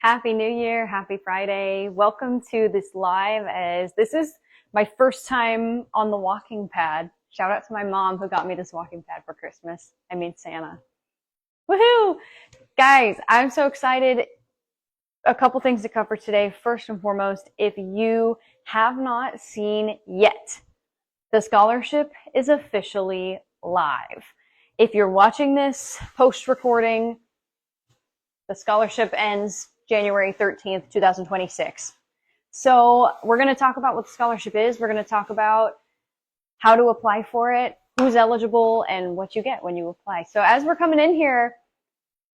Happy New Year. Happy Friday. Welcome to this live as this is my first time on the walking pad. Shout out to my mom who got me this walking pad for Christmas. I mean, Santa. Woohoo! Guys, I'm so excited. A couple things to cover today. First and foremost, if you have not seen yet, the scholarship is officially live. If you're watching this post-recording, the scholarship ends January 13th, 2026. So we're going to talk about what the scholarship is. We're going to talk about how to apply for it, who's eligible, and what you get when you apply. So as we're coming in here,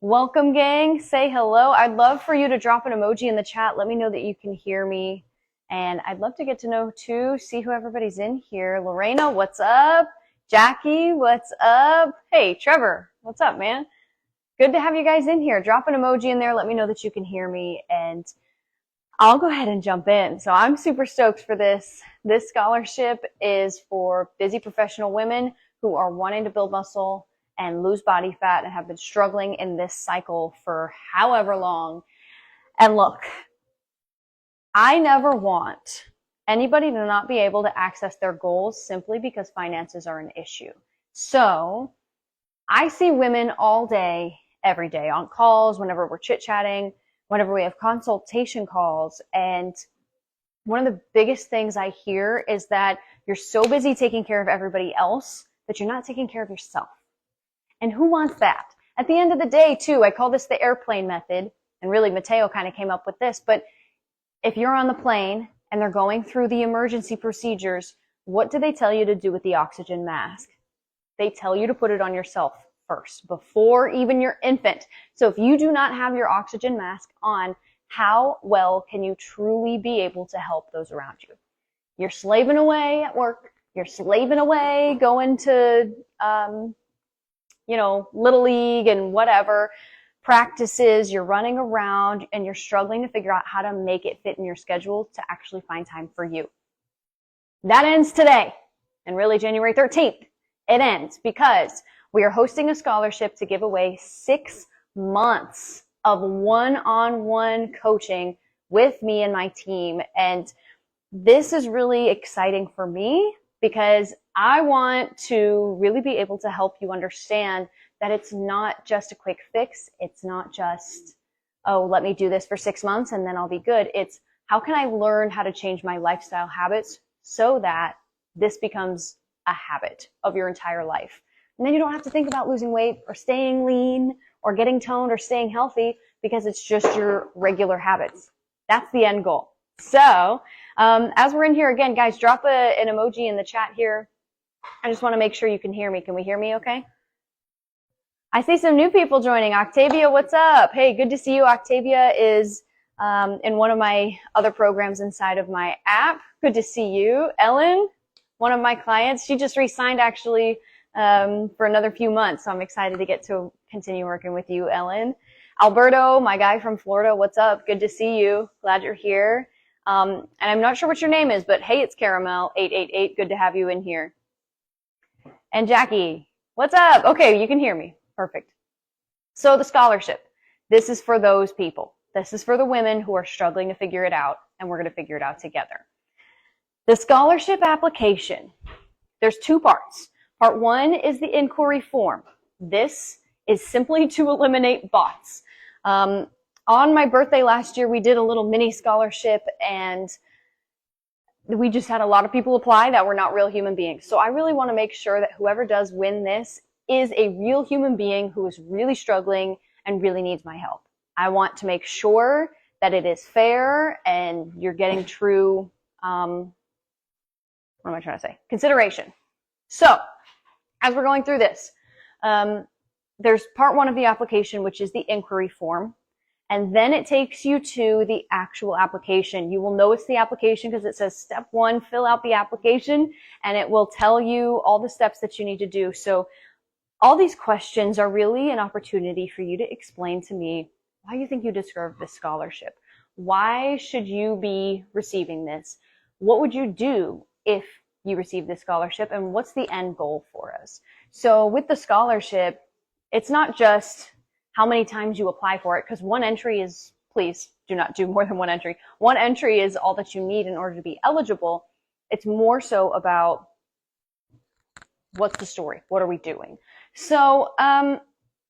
welcome gang, say hello. I'd love for you to drop an emoji in the chat. Let me know that you can hear me. And I'd love to get to know too, see who everybody's in here. Lorena, what's up? Jackie, what's up? Hey, Trevor, what's up, man? Good to have you guys in here. Drop an emoji in there. Let me know that you can hear me, and I'll go ahead and jump in. So I'm super stoked for this. This scholarship is for busy professional women who are wanting to build muscle and lose body fat and have been struggling in this cycle for however long. And look, I never want anybody to not be able to access their goals simply because finances are an issue. So I see women all day, every day on calls, whenever we're chit-chatting, whenever we have consultation calls. And one of the biggest things I hear is that you're so busy taking care of everybody else that you're not taking care of yourself. And who wants that? At the end of the day, too, I call this the airplane method. And really, Mateo kind of came up with this. But if you're on the plane and they're going through the emergency procedures, what do they tell you to do with the oxygen mask? They tell you to put it on yourself first, before even your infant. So if you do not have your oxygen mask on, how well can you truly be able to help those around you? You're slaving away at work. You're slaving away going to, Little League and whatever practices. You're running around and you're struggling to figure out how to make it fit in your schedule to actually find time for you. That ends today, and really January 13th. It ends because we are hosting a scholarship to give away 6 months of one-on-one coaching with me and my team. And this is really exciting for me because I want to really be able to help you understand that it's not just a quick fix. It's not just, oh, let me do this for 6 months and then I'll be good. It's how can I learn how to change my lifestyle habits so that this becomes a habit of your entire life. And then you don't have to think about losing weight or staying lean or getting toned or staying healthy because it's just your regular habits. That's the end goal. So as we're in here again, guys, drop an emoji in the chat here. I just want to make sure you can hear me. Can we hear me okay? I see some new people joining. Octavia, what's up? Hey, good to see you. Octavia is in one of my other programs inside of my app. Good to see you. Ellen, one of my clients, she just re-signed actually for another few months. So I'm excited to get to continue working with you, Ellen. Alberto, my guy from Florida, what's up? Good to see you. Glad you're here. And I'm not sure what your name is, but hey, it's Caramel888. Good to have you in here. And Jackie, what's up? Okay, you can hear me. Perfect. So the scholarship, this is for those people. This is for the women who are struggling to figure it out, and we're going to figure it out together. The scholarship application, there's 2 parts. Part 1 is the inquiry form. This is simply to eliminate bots. On my birthday last year, we did a little mini scholarship, and we just had a lot of people apply that were not real human beings. So I really want to make sure that whoever does win this is a real human being who is really struggling and really needs my help. I want to make sure that it is fair and you're getting true, what am I trying to say? Consideration. So as we're going through this, there's part 1 of the application, which is the inquiry form. And then it takes you to the actual application. You will know it's the application because it says step 1, fill out the application, and it will tell you all the steps that you need to do. So all these questions are really an opportunity for you to explain to me why you think you deserve this scholarship. Why should you be receiving this? What would you do if you receive this scholarship, and what's the end goal for us? So with the scholarship, it's not just how many times you apply for it, because one entry is, please, do not do more than one entry. One entry is all that you need in order to be eligible. It's more so about what's the story? What are we doing? So,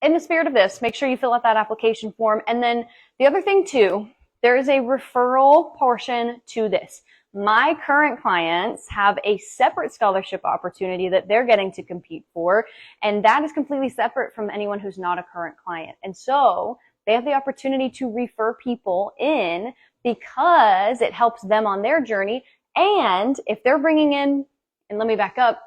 in the spirit of this, make sure you fill out that application form. And then the other thing too, there is a referral portion to this. My current clients have a separate scholarship opportunity that they're getting to compete for, and that is completely separate from anyone who's not a current client. And so they have the opportunity to refer people in because it helps them on their journey. And if they're bringing in, and let me back up,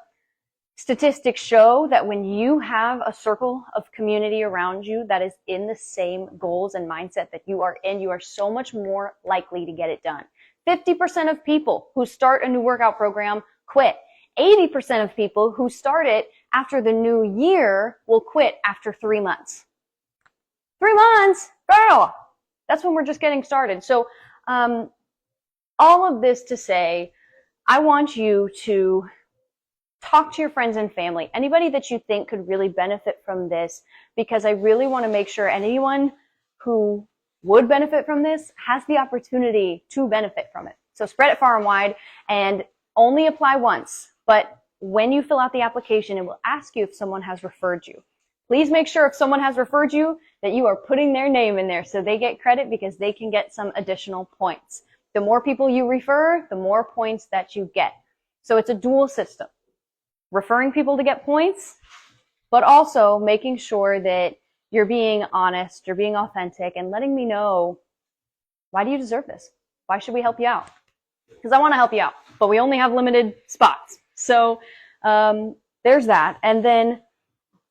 statistics show that when you have a circle of community around you that is in the same goals and mindset that you are in, you are so much more likely to get it done. 50% of people who start a new workout program quit. 80% of people who start it after the new year will quit after 3 months. 3 months? Girl! That's when we're just getting started. So, all of this to say, I want you to talk to your friends and family, anybody that you think could really benefit from this, because I really want to make sure anyone who would benefit from this has the opportunity to benefit from it. So spread it far and wide and only apply once. But when you fill out the application, it will ask you if someone has referred you. Please make sure if someone has referred you that you are putting their name in there so they get credit, because they can get some additional points. The more people you refer, the more points that you get. So it's a dual system. Referring people to get points, but also making sure that you're being honest, you're being authentic, and letting me know, why do you deserve this? Why should we help you out? Because I want to help you out, but we only have limited spots. So there's that. And then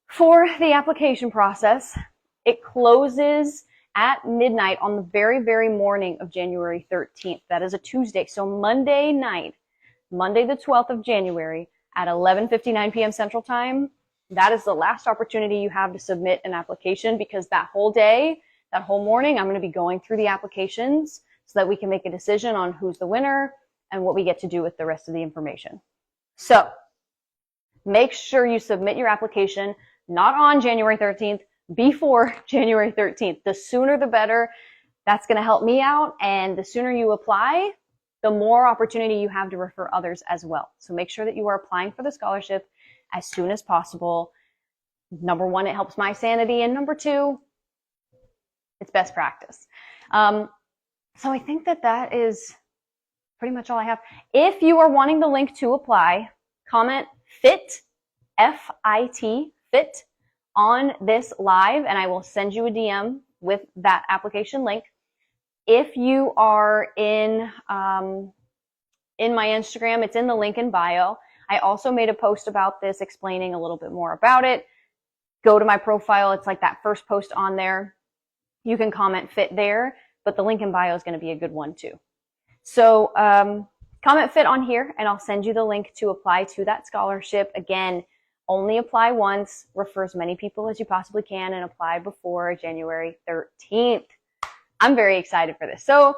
for the application process, it closes at midnight on the very, very morning of January 13th. That is a Tuesday. So Monday night, Monday the 12th of January at 11:59 p.m. Central Time, that is the last opportunity you have to submit an application, because that whole day, that whole morning, I'm going to be going through the applications so that we can make a decision on who's the winner and what we get to do with the rest of the information. So make sure you submit your application not on January 13th, before January 13th. The sooner the better. That's going to help me out. And the sooner you apply, the more opportunity you have to refer others as well. So make sure that you are applying for the scholarship as soon as possible. Number one, it helps my sanity. And number two, it's best practice. So I think that is pretty much all I have. If you are wanting the link to apply, comment FIT, F-I-T, FIT, on this live, and I will send you a DM with that application link. If you are in my Instagram, it's in the link in bio. I also made a post about this explaining a little bit more about it. Go to my profile. It's like that first post on there. You can comment FIT there, but the link in bio is going to be a good one too. So comment FIT on here, and I'll send you the link to apply to that scholarship. Again, only apply once, refer as many people as you possibly can, and apply before January 13th. I'm very excited for this. So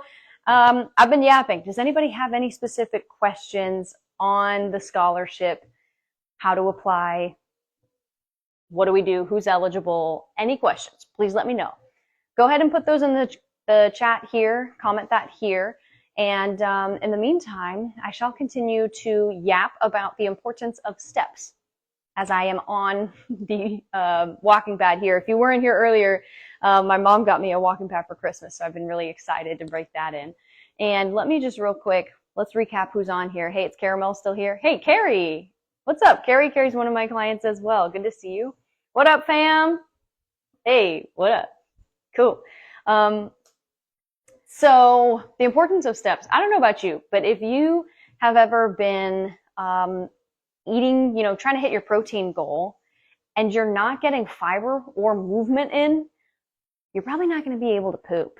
I've been yapping. Does anybody have any specific questions on the scholarship? How to apply? What do we do? Who's eligible? Any questions? Please let me know. Go ahead and put those in the chat here. Comment that here. And in the meantime, I shall continue to yap about the importance of steps as I am on the walking pad here. If you weren't here earlier, my mom got me a walking pad for Christmas, so I've been really excited to break that in. And let me just real quick, let's recap who's on here. Hey, it's Caramel still here. Hey, Carrie. What's up? Carrie's one of my clients as well. Good to see you. What up, fam? Hey, what up? Cool. So the importance of steps. I don't know about you, but if you have ever been eating, trying to hit your protein goal and you're not getting fiber or movement in, you're probably not going to be able to poop.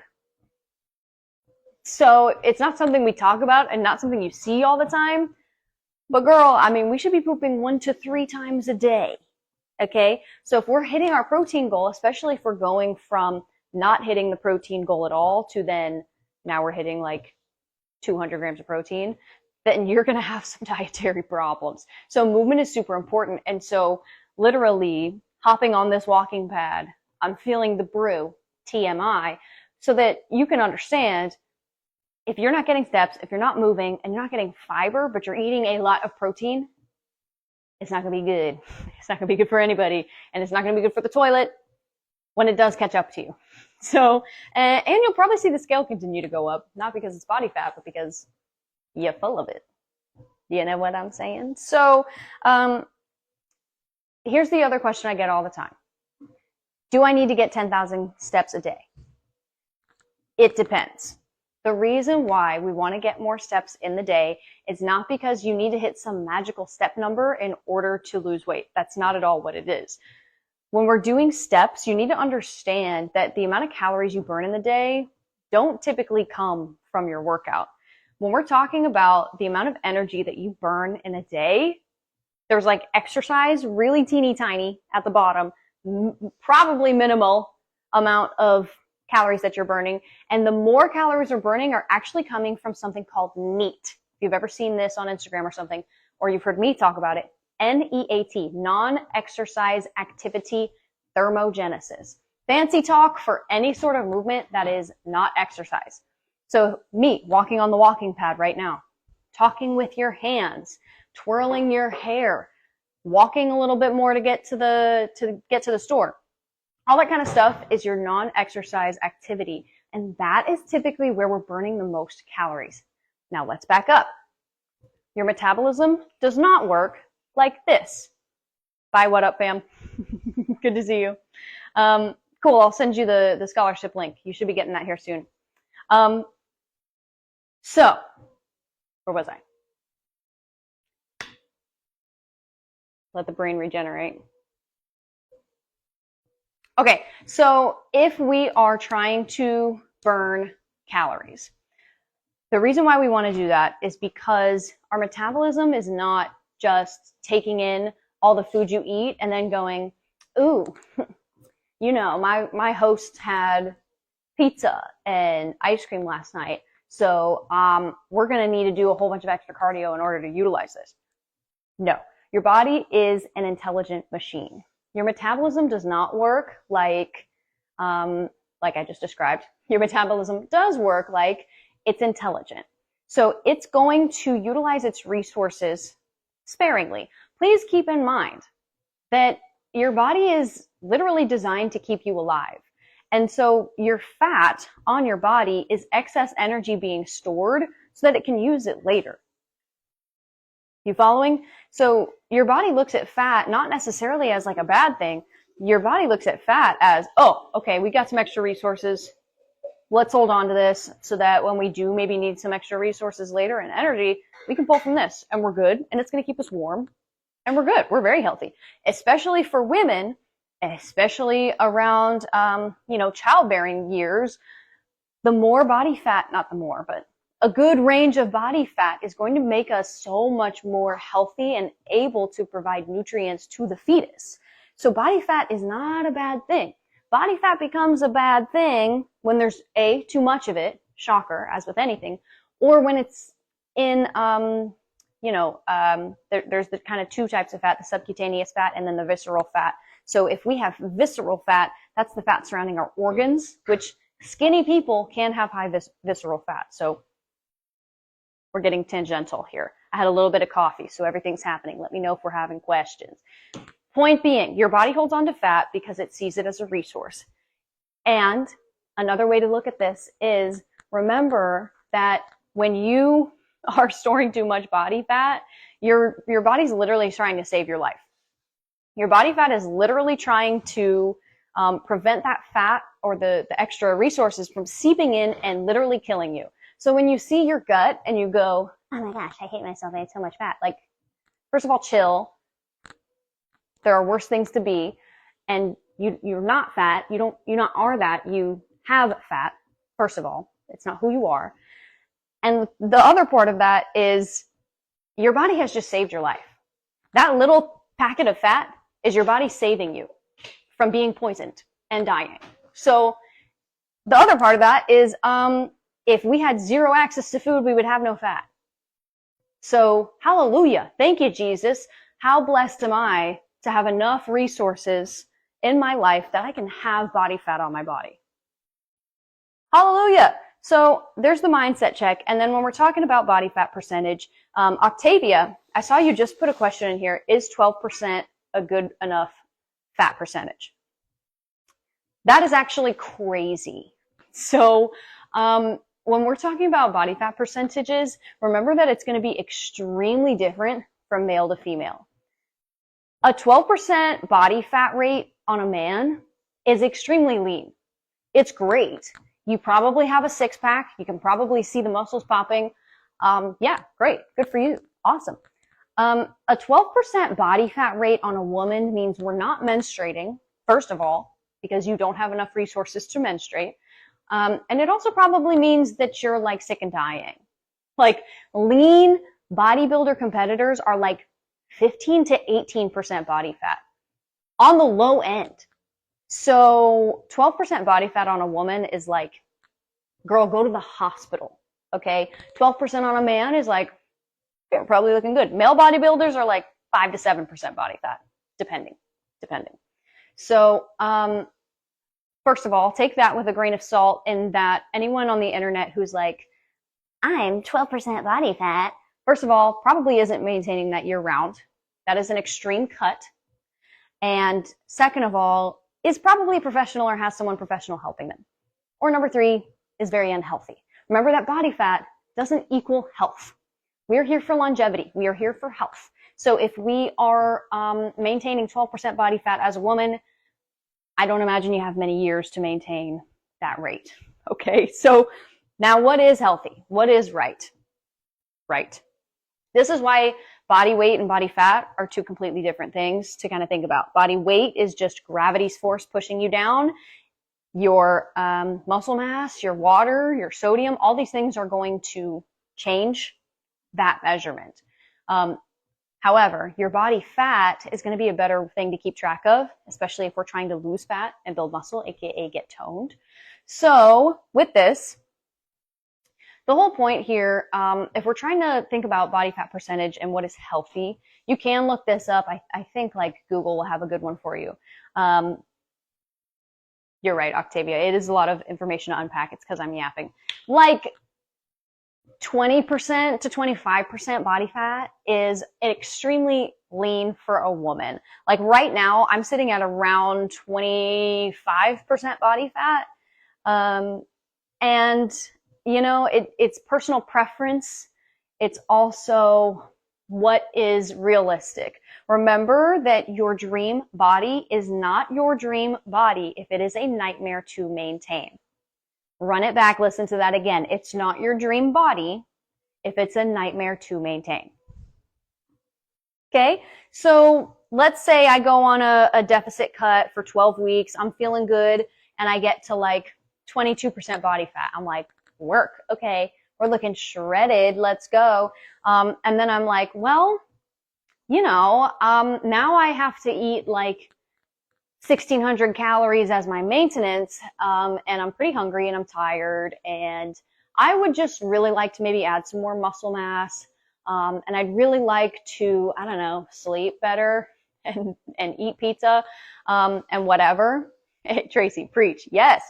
So it's not something we talk about and not something you see all the time. But girl, we should be pooping 1 to 3 times a day. Okay. So if we're hitting our protein goal, especially if we're going from not hitting the protein goal at all to then now we're hitting like 200 grams of protein, then you're going to have some dietary problems. So movement is super important. And so literally hopping on this walking pad, I'm feeling the brew, TMI, so that you can understand if you're not getting steps, if you're not moving, and you're not getting fiber, but you're eating a lot of protein, it's not going to be good. It's not going to be good for anybody, and it's not going to be good for the toilet when it does catch up to you. So, and you'll probably see the scale continue to go up, not because it's body fat, but because you're full of it. You know what I'm saying? So, here's the other question I get all the time. Do I need to get 10,000 steps a day? It depends. The reason why we want to get more steps in the day is not because you need to hit some magical step number in order to lose weight. That's not at all what it is. When we're doing steps, you need to understand that the amount of calories you burn in the day don't typically come from your workout. When we're talking about the amount of energy that you burn in a day, there's like exercise, really teeny tiny at the bottom, probably minimal amount of calories that you're burning. And the more calories you're burning are actually coming from something called NEAT. If you've ever seen this on Instagram or something, or you've heard me talk about it, NEAT, non-exercise activity thermogenesis. Fancy talk for any sort of movement that is not exercise. So me walking on the walking pad right now, talking with your hands, twirling your hair, walking a little bit more to get to the store. All that kind of stuff is your non-exercise activity. And that is typically where we're burning the most calories. Now let's back up. Your metabolism does not work like this. Bye, what up, fam? Good to see you. Cool, I'll send you the scholarship link. You should be getting that here soon. So, where was I? Let the brain regenerate. Okay, so if we are trying to burn calories, the reason why we want to do that is because our metabolism is not just taking in all the food you eat and then going, ooh, you know, my host had pizza and ice cream last night, so we're going to need to do a whole bunch of extra cardio in order to utilize this. No, your body is an intelligent machine. Your metabolism does not work like I just described. Your metabolism does work like it's intelligent. So it's going to utilize its resources sparingly. Please keep in mind that your body is literally designed to keep you alive. And so your fat on your body is excess energy being stored so that it can use it later. You following? So your body looks at fat not necessarily as like a bad thing. Your body looks at fat as, oh, okay, we got some extra resources. Let's hold on to this so that when we do maybe need some extra resources later and energy, we can pull from this and we're good and it's going to keep us warm and we're good. We're very healthy, especially for women, especially around, childbearing years. The more body fat, not the more, but a good range of body fat is going to make us so much more healthy and able to provide nutrients to the fetus. So body fat is not a bad thing. Body fat becomes a bad thing when there's too much of it, shocker, as with anything, or when it's in, there's the kind of two types of fat, the subcutaneous fat and then the visceral fat. So if we have visceral fat, that's the fat surrounding our organs, which skinny people can have high visceral fat. So we're getting tangential here. I had a little bit of coffee, so everything's happening. Let me know if we're having questions. Point being, your body holds on to fat because it sees it as a resource. And another way to look at this is remember that when you are storing too much body fat, your body's literally trying to save your life. Your body fat is literally trying to prevent that fat or the extra resources from seeping in and literally killing you. So when you see your gut and you go, oh my gosh, I hate myself, I ate so much fat. Like, first of all, chill. There are worse things to be. And you're not fat. You not are that. You have fat, first of all. It's not who you are. And the other part of that is your body has just saved your life. That little packet of fat is your body saving you from being poisoned and dying. So the other part of that is, if we had zero access to food, we would have no fat. So hallelujah. Thank you, Jesus. How blessed am I to have enough resources in my life that I can have body fat on my body. Hallelujah. So there's the mindset check. And then when we're talking about body fat percentage, Octavia, I saw you just put a question in here. Is 12% a good enough fat percentage? That is actually crazy. So when we're talking about body fat percentages, remember that it's going to be extremely different from male to female. A 12% body fat rate on a man is extremely lean. It's great. You probably have a six pack. You can probably see the muscles popping. Yeah, great. Good for you. Awesome. A 12% body fat rate on a woman means we're not menstruating, first of all, because you don't have enough resources to menstruate. And it also probably means that you're like sick and dying. Like lean bodybuilder competitors are like 15 to 18% body fat on the low end. So 12% body fat on a woman is like, girl, go to the hospital. Okay. 12% on a man is like, you're probably looking good. Male bodybuilders are like 5 to 7% body fat, depending. So, first of all, take that with a grain of salt in that anyone on the internet who's like, I'm 12% body fat, first of all, probably isn't maintaining that year round. That is an extreme cut. And second of all, is probably a professional or has someone professional helping them. Or number 3, is very unhealthy. Remember that body fat doesn't equal health. We're here for longevity. We are here for health. So if we are maintaining 12% body fat as a woman, I don't imagine you have many years to maintain that rate. Okay, so now what is healthy? What is right? Right. This is why body weight and body fat are two completely different things to kind of think about. Body weight is just gravity's force pushing you down. Your muscle mass, your water, your sodium, all these things are going to change that measurement. However, your body fat is going to be a better thing to keep track of, especially if we're trying to lose fat and build muscle, aka get toned. So with this, the whole point here, if we're trying to think about body fat percentage and what is healthy, you can look this up. I think like Google will have a good one for you. You're right, Octavia. It is a lot of information to unpack. It's because I'm yapping. Like 20% to 25% body fat is extremely lean for a woman. Like right now, I'm sitting at around 25% body fat. And you know, it's personal preference. It's also what is realistic. Remember that your dream body is not your dream body if it is a nightmare to maintain. Run it back, listen to that again. It's not your dream body if it's a nightmare to maintain. Okay, so let's say I go on a deficit cut for 12 weeks. I'm feeling good and I get to like 22% body fat. I'm like, work. Okay, we're looking shredded. Let's go. And then I'm like, well, you know, now I have to eat like 1,600 calories as my maintenance, and I'm pretty hungry and I'm tired, and I would just really like to maybe add some more muscle mass, and I'd really like to, I don't know, sleep better and eat pizza, and whatever. Hey, Tracy, preach. Yes.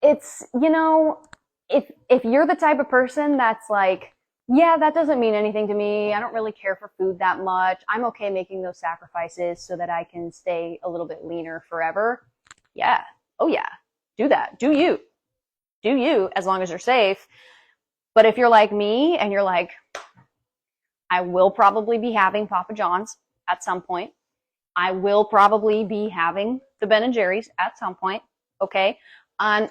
It's, you know, if you're the type of person that's like, yeah, that doesn't mean anything to me. I don't really care for food that much. I'm okay making those sacrifices so that I can stay a little bit leaner forever. Yeah. Oh yeah. Do that. Do you. Do you, as long as you're safe. But if you're like me and you're like, I will probably be having Papa John's at some point. I will probably be having the Ben & Jerry's at some point. Okay. How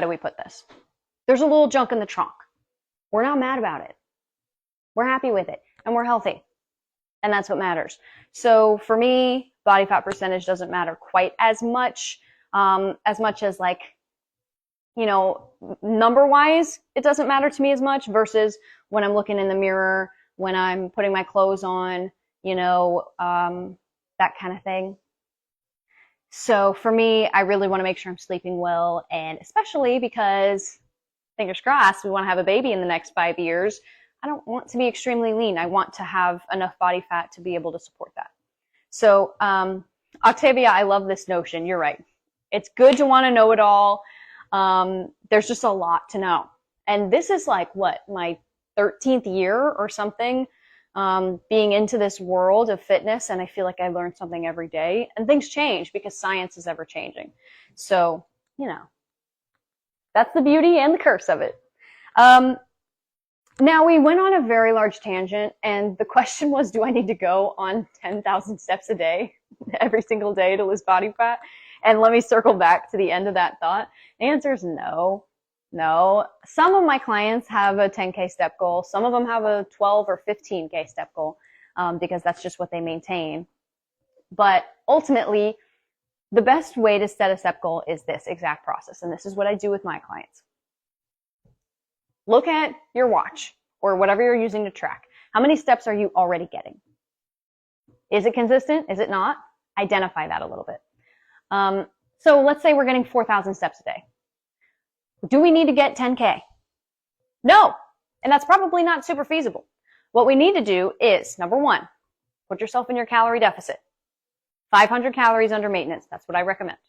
do we put this? There's a little junk in the trunk. We're not mad about it. We're happy with it and we're healthy. And that's what matters. So for me, body fat percentage doesn't matter quite as much as like, you know, number wise, it doesn't matter to me as much versus when I'm looking in the mirror, when I'm putting my clothes on, you know, that kind of thing. So for me, I really want to make sure I'm sleeping well, and especially because, fingers crossed, we want to have a baby in the next 5 years. I don't want to be extremely lean. I want to have enough body fat to be able to support that. So, Octavia, I love this notion. You're right. It's good to want to know it all. There's just a lot to know. And this is like what, my 13th year or something, being into this world of fitness. And I feel like I learn something every day, and things change because science is ever changing. So, you know, that's the beauty and the curse of it. Now we went on a very large tangent, and the question was, do I need to go on 10,000 steps a day every single day to lose body fat? And let me circle back to the end of that thought. The answer is no. No. Some of my clients have a 10K step goal. Some of them have a 12 or 15K step goal, because that's just what they maintain. But ultimately, the best way to set a step goal is this exact process. And this is what I do with my clients. Look at your watch or whatever you're using to track. How many steps are you already getting? Is it consistent? Is it not? Identify that a little bit. So let's say we're getting 4,000 steps a day. Do we need to get 10K? No. And that's probably not super feasible. What we need to do is, number one, put yourself in your calorie deficit. 500 calories under maintenance. That's what I recommend.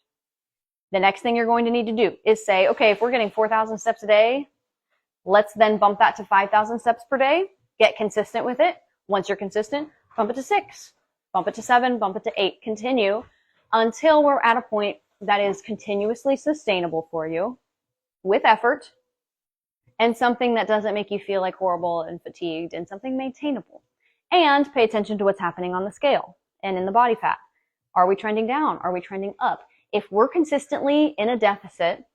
The next thing you're going to need to do is say, okay, if we're getting 4,000 steps a day, let's then bump that to 5,000 steps per day. Get consistent with it. Once you're consistent, bump it to 6, bump it to 7, bump it to 8. Continue until we're at a point that is continuously sustainable for you with effort and something that doesn't make you feel like horrible and fatigued, and something maintainable. And pay attention to what's happening on the scale and in the body fat. Are we trending down? Are we trending up? If we're consistently in a deficit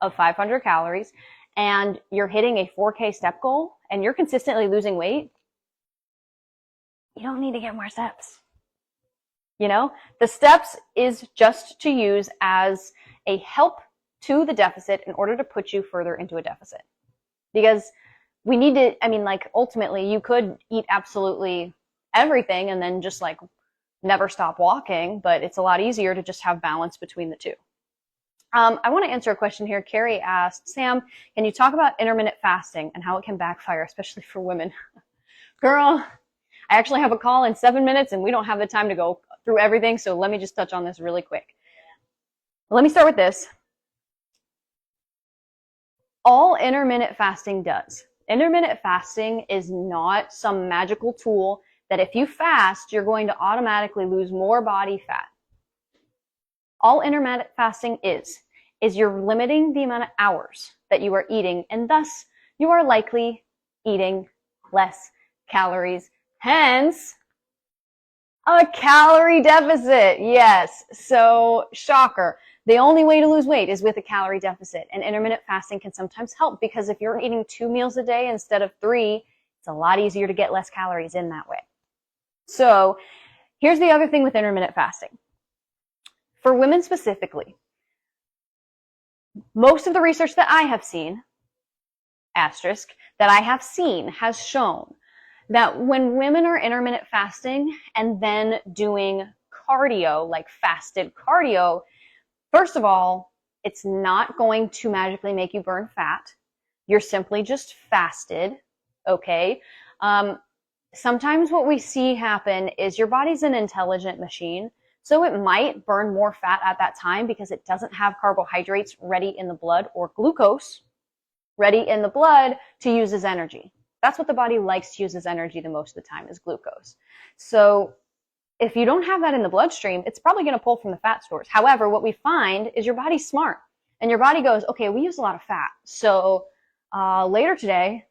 of 500 calories and you're hitting a 4K step goal and you're consistently losing weight, you don't need to get more steps. You know, the steps is just to use as a help to the deficit in order to put you further into a deficit. Because we need to, I mean, like, ultimately you could eat absolutely everything and then just like never stop walking, but it's a lot easier to just have balance between the two. I want to answer a question here. Carrie asked, Sam, can you talk about intermittent fasting and how it can backfire, especially for women? Girl, I actually have a call in 7 minutes and we don't have the time to go through everything. So let me just touch on this really quick. Let me start with this. All intermittent fasting does. Intermittent fasting is not some magical tool that if you fast, you're going to automatically lose more body fat. All intermittent fasting is you're limiting the amount of hours that you are eating, and thus you are likely eating less calories. Hence, a calorie deficit. Yes. So, shocker. The only way to lose weight is with a calorie deficit, and intermittent fasting can sometimes help because if you're eating 2 meals a day instead of 3, it's a lot easier to get less calories in that way. So, here's the other thing with intermittent fasting. For women specifically, most of the research that I have seen, asterisk, that I have seen has shown that when women are intermittent fasting and then doing cardio, like fasted cardio, first of all, it's not going to magically make you burn fat. You're simply just fasted, okay? Sometimes what we see happen is your body's an intelligent machine. So it might burn more fat at that time because it doesn't have carbohydrates ready in the blood or glucose ready in the blood to use as energy. That's what the body likes to use as energy the most of the time is glucose. So if you don't have that in the bloodstream, it's probably going to pull from the fat stores. However, what we find is your body's smart and your body goes, okay, we use a lot of fat. So later today,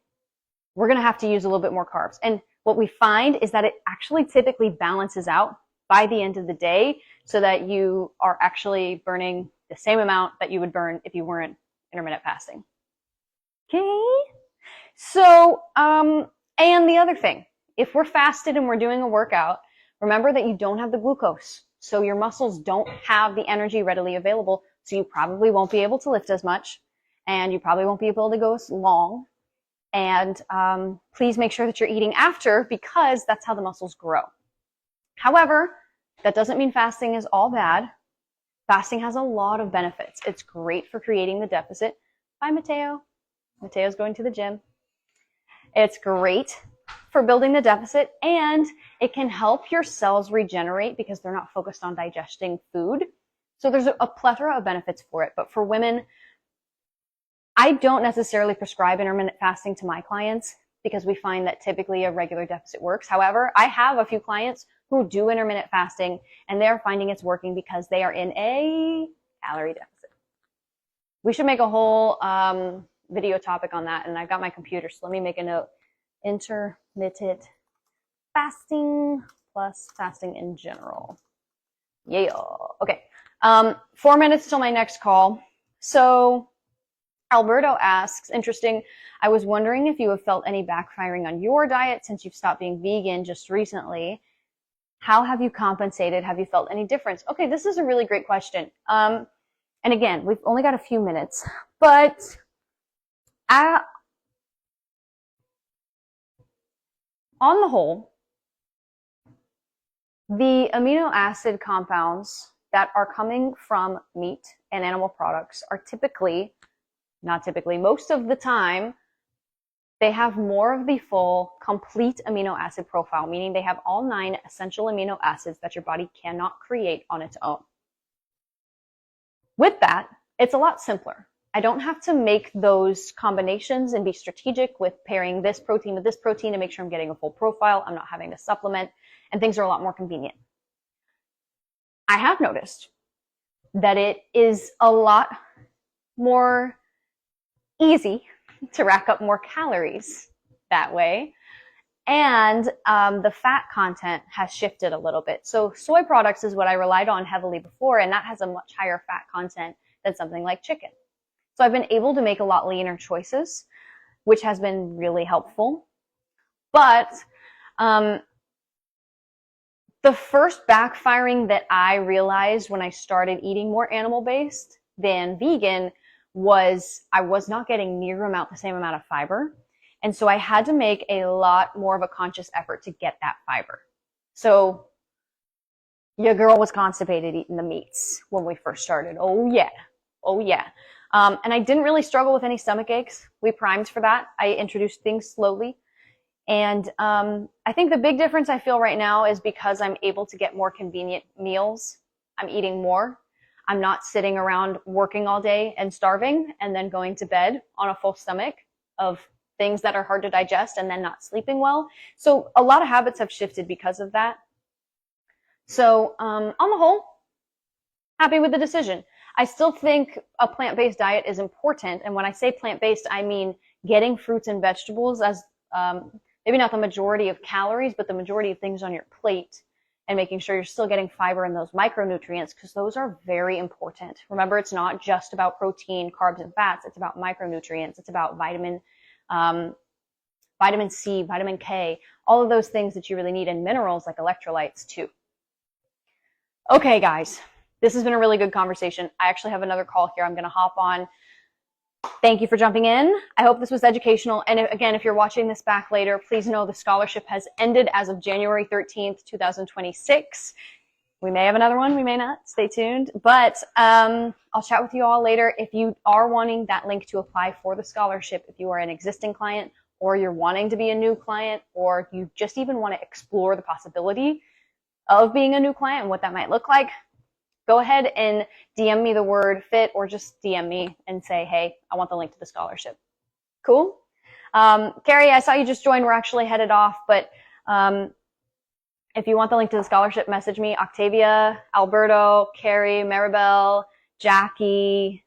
we're going to have to use a little bit more carbs. And what we find is that it actually typically balances out by the end of the day so that you are actually burning the same amount that you would burn if you weren't intermittent fasting. Okay. So, and the other thing, if we're fasted and we're doing a workout, remember that you don't have the glucose. So your muscles don't have the energy readily available. So you probably won't be able to lift as much and you probably won't be able to go as long. And please make sure that you're eating after because that's how the muscles grow. However, that doesn't mean fasting is all bad. Fasting has a lot of benefits. It's great for creating the deficit. Bye, Mateo. Mateo's going to the gym. It's great for building the deficit, and it can help your cells regenerate because they're not focused on digesting food. So there's a plethora of benefits for it. But for women, I don't necessarily prescribe intermittent fasting to my clients because we find that typically a regular deficit works. However, I have a few clients who do intermittent fasting and they're finding it's working because they are in a calorie deficit. We should make a whole video topic on that, and I've got my computer, so let me make a note. Intermittent fasting plus fasting in general. Yeah. Okay. 4 minutes till my next call. So Alberto asks, interesting, I was wondering if you have felt any backfiring on your diet since you've stopped being vegan just recently. How have you compensated? Have you felt any difference? Okay, this is a really great question. And again, we've only got a few minutes, but on the whole, the amino acid compounds that are coming from meat and animal products are typically, not typically, most of the time, they have more of the full, complete amino acid profile, meaning they have all 9 essential amino acids that your body cannot create on its own. With that, it's a lot simpler. I don't have to make those combinations and be strategic with pairing this protein with this protein to make sure I'm getting a full profile. I'm not having to supplement, and things are a lot more convenient. I have noticed that it is a lot more easy to rack up more calories that way. And the fat content has shifted a little bit. So soy products is what I relied on heavily before, and that has a much higher fat content than something like chicken. So I've been able to make a lot leaner choices, which has been really helpful. But the first backfiring that I realized when I started eating more animal-based than vegan was I was not getting the same amount of fiber. And so I had to make a lot more of a conscious effort to get that fiber. So your girl was constipated eating the meats when we first started. Oh yeah. Oh yeah. And I didn't really struggle with any stomach aches. We primed for that. I introduced things slowly. And I think the big difference I feel right now is because I'm able to get more convenient meals. I'm eating more. I'm not sitting around working all day and starving and then going to bed on a full stomach of things that are hard to digest and then not sleeping well. So a lot of habits have shifted because of that. So on the whole, happy with the decision. I still think a plant-based diet is important. And when I say plant-based, I mean getting fruits and vegetables as maybe not the majority of calories, but the majority of things on your plate, and making sure you're still getting fiber and those micronutrients, because those are very important. Remember, it's not just about protein, carbs, and fats. It's about micronutrients. It's about vitamin C, vitamin K, all of those things that you really need, and minerals like electrolytes too. Okay, guys, this has been a really good conversation. I actually have another call here I'm going to hop on. Thank you for jumping in. I hope this was educational. And again, if you're watching this back later, please know the scholarship has ended as of January 13th, 2026. We may have another one. We may not. Stay tuned. But I'll chat with you all later. If you are wanting that link to apply for the scholarship, if you are an existing client or you're wanting to be a new client, or you just even want to explore the possibility of being a new client and what that might look like, go ahead and DM me the word FIT, or just DM me and say, hey, I want the link to the scholarship. Cool? Carrie, I saw you just joined. We're actually headed off, but if you want the link to the scholarship, message me. Octavia, Alberto, Carrie, Maribel, Jackie.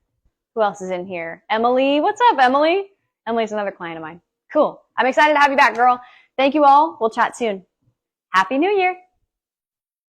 Who else is in here? Emily. What's up, Emily? Emily's another client of mine. Cool. I'm excited to have you back, girl. Thank you all. We'll chat soon. Happy New Year.